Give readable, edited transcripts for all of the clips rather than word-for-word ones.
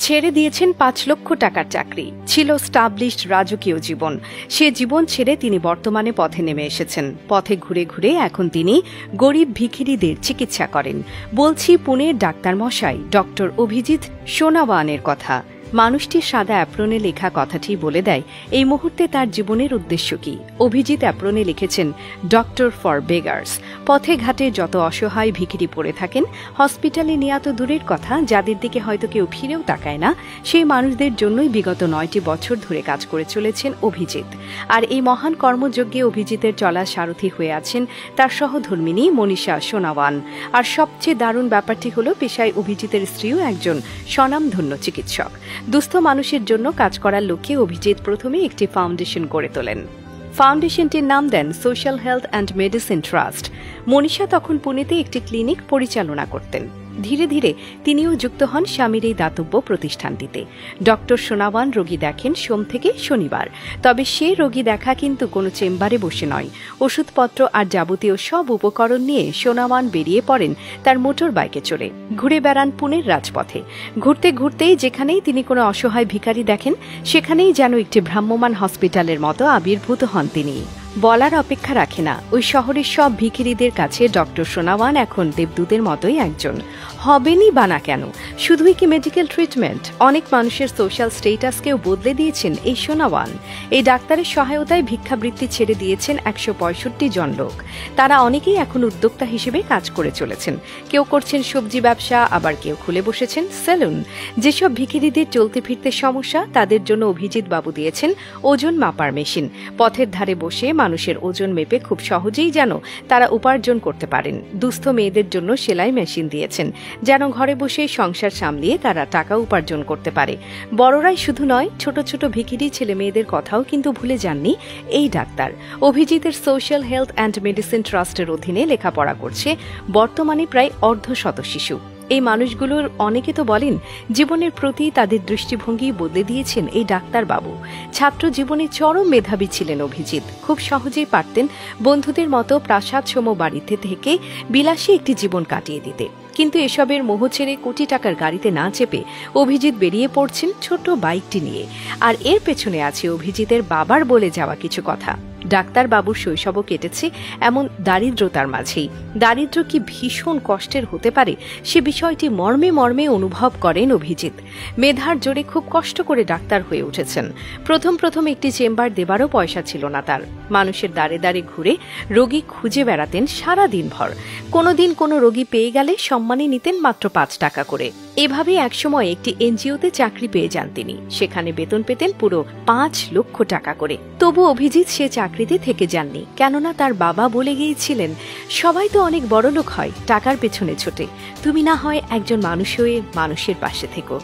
ছেড়ে দিয়েছেন ৫ লক্ষ টাকার চাকরি, ছিল স্টাবলিশড রাজকীয় জীবন। সে জীবন ছেড়ে তিনি বর্তমানে পথে নেমে এসেছেন। পথে ঘুরে ঘুরে এখন তিনি গরিব ভিখিরিদের চিকিৎসা করেন। বলছি পুনের ডাক্তার মশাই ডক্টর অভিজিৎ সোনাওয়ানের কথা। মানুষটির সাদা অ্যাপ্রনে লেখা কথাটি বলে দেয় এই মুহূর্তে তার জীবনের উদ্দেশ্য কি। অভিজিৎ অ্যাপ্রনে লিখেছেন, ডক্টর ফর বেগার্স। পথে ঘাটে যত অসহায় ভিখিরি পড়ে থাকেন, হসপিটালে নিয়ে এত দূরের কথা, যাদের দিকে হয়তো কেউ ফিরেও তাকায় না, সেই মানুষদের জন্যই বিগত ৯টি বছর ধরে কাজ করে চলেছেন অভিজিৎ। আর এই মহান কর্মযজ্ঞে অভিজিতের চলা সারথি হয়ে আছেন তার সহধর্মিনী মনীষা সোনাওয়ান। আর সবচেয়ে দারুণ ব্যাপারটি হল, পেশায় অভিজিতের স্ত্রীও একজন স্বনামধন্য চিকিৎসক। দুস্থ মানুষের জন্য কাজ করার লক্ষ্যে অভিজিৎ প্রথমে একটি ফাউন্ডেশন গড়ে তোলেন। ফাউন্ডেশনটির নাম দেন social health and medicine trust. Manisha তখন পুনেতে একটি ক্লিনিক পরিচালনা করতেন। ধীরে ধীরে তিনিও যুক্ত হন স্বামীর এই দাতব্য প্রতিষ্ঠানটিতে। ডক্টর সোনাওয়ান রোগী দেখেন সোম থেকে শনিবার। তবে সে রোগী দেখা কিন্তু কোনো চেম্বারে বসে নয়। ওষুধপত্র আর যাবতীয় সব উপকরণ নিয়ে সোনাওয়ান বেরিয়ে পড়েন তার মোটর বাইকে চড়ে। ঘুরে বেড়ান পুনের রাজপথে। ঘুরতে ঘুরতেই যেখানেই তিনি কোনো অসহায় ভিখারি দেখেন, সেখানেই যেন একটি ভ্রাম্যমাণ হসপিটালের মতো আবির্ভূত হন তিনি। বলার অপেক্ষা রাখে না, ওই শহরের সব ভিখিরিদের কাছে ডক্টর সোনাওয়ান এখন দেবদূতের মতোই একজন। হবেনই বা না কেন, শুধুই কি মেডিকেল ট্রিটমেন্ট, অনেক মানুষের সোশ্যাল স্টেটাসকেও বদলে দিয়েছেন এই সোনাওয়ান। এই ডাক্তারের সহায়তায় ভিক্ষাবৃত্তি ছেড়ে দিয়েছেন ১৬৫ জন লোক। তারা অনেকেই এখন উদ্যোক্তা হিসেবে কাজ করে চলেছেন। কেউ করছেন সবজি ব্যবসা, আবার কেউ খুলে বসেছেন সেলুন। যেসব ভিখিরিদের চলতে ফিরতে সমস্যা, তাদের জন্য অভিজিৎ বাবু দিয়েছেন ওজন মাপার মেশিন। পথের ধারে বসে মানুষের ওজন মেপে খুব সহজেই যেন তারা উপার্জন করতে পারেন। দুস্থ মেয়েদের জন্য সেলাই মেশিন দিয়েছেন, যেন ঘরে বসে সংসার সামলিয়ে তারা টাকা উপার্জন করতে পারে। বড়রাই শুধু নয়, ছোট ছোট ভিখিরি ছেলে মেয়েদের কথাও কিন্তু ভুলে যাননি এই ডাক্তার। অভিজিতের সোশ্যাল হেলথ অ্যান্ড মেডিসিন ট্রাস্টের অধীনে লেখাপড়া করছে বর্তমানে প্রায় অর্ধশত শিশু। এই মানুষগুলোর অনেকে তো বলেন, জীবনের প্রতি তাদের দৃষ্টিভঙ্গি বদলে দিয়েছেন এই ডাক্তারবাবু। ছাত্র জীবনে চরম মেধাবী ছিলেন অভিজিৎ। খুব সহজেই পারতেন বন্ধুদের মতো প্রাসাদসম বাড়িতে থেকে বিলাসী একটি জীবন কাটিয়ে দিতে। কিন্তু এসবের মোহ ছেড়ে কোটি টাকার গাড়িতে না চেপে অভিজিৎ বেরিয়ে পড়ছেন ছোট বাইকটি নিয়ে। আর এর পেছনে আছে অভিজিতের বাবার বলে যাওয়া কিছু কথা। ডাক্তারবাবুর শৈশবও কেটেছে এমন দারিদ্রতার মাঝেই। দারিদ্র কি ভীষণ কষ্টের হতে পারে, সে বিষয়টি মর্মে মর্মে অনুভব করেন অভিজিৎ। মেধার জোরে খুব কষ্ট করে ডাক্তার হয়ে উঠেছেন। প্রথম প্রথম একটি চেম্বার দেবারও পয়সা ছিল না তার। মানুষের দ্বারে দ্বারে ঘুরে রোগী খুঁজে বেড়াতেন সারা দিনভর। কোনোদিন কোনো রোগী পেয়ে গেলে সম্মানী নিতেন মাত্র ৫ টাকা করে। এভাবে একসময় একটি এনজিওতে চাকরি পেয়ে যান তিনি। সেখানে বেতন পেতেন পুরো ৫ লক্ষ টাকা করে। তবু অভিজিৎ সে চাকরিতে থেকে যাননি, কেননা তার বাবা বলে গিয়েছিলেন, সবাই তো অনেক বড় লোক হয় টাকার পেছনে ছোটে, তুমি না হয় একজন মানুষ হয়ে মানুষের পাশে থেকো।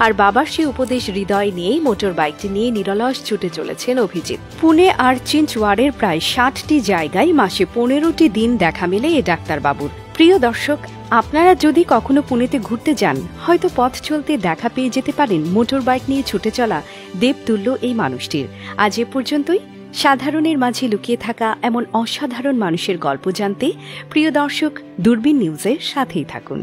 আর বাবার সে উপদেশ হৃদয় নিয়েই মোটর বাইকটি নিয়ে নিরলস ছুটে চলেছেন অভিজিৎ। পুনে আর চিঞ্চওয়াড়ের প্রায় ৬০টি জায়গায় মাসে ১৫টি দিন দেখা মেলে এ ডাক্তারবাবুর। প্রিয় দর্শক, আপনারা যদি কখনো পুনেতে ঘুরতে যান, হয়তো পথ চলতে দেখা পেয়ে যেতে পারেন মোটর বাইক নিয়ে ছুটে চলা দেবতুল্য এই মানুষটির। আজ এ পর্যন্তই। সাধারণের মাঝে লুকিয়ে থাকা এমন অসাধারণ মানুষের গল্প জানতে প্রিয় দর্শক, দূরবীন নিউজের সাথেই থাকুন।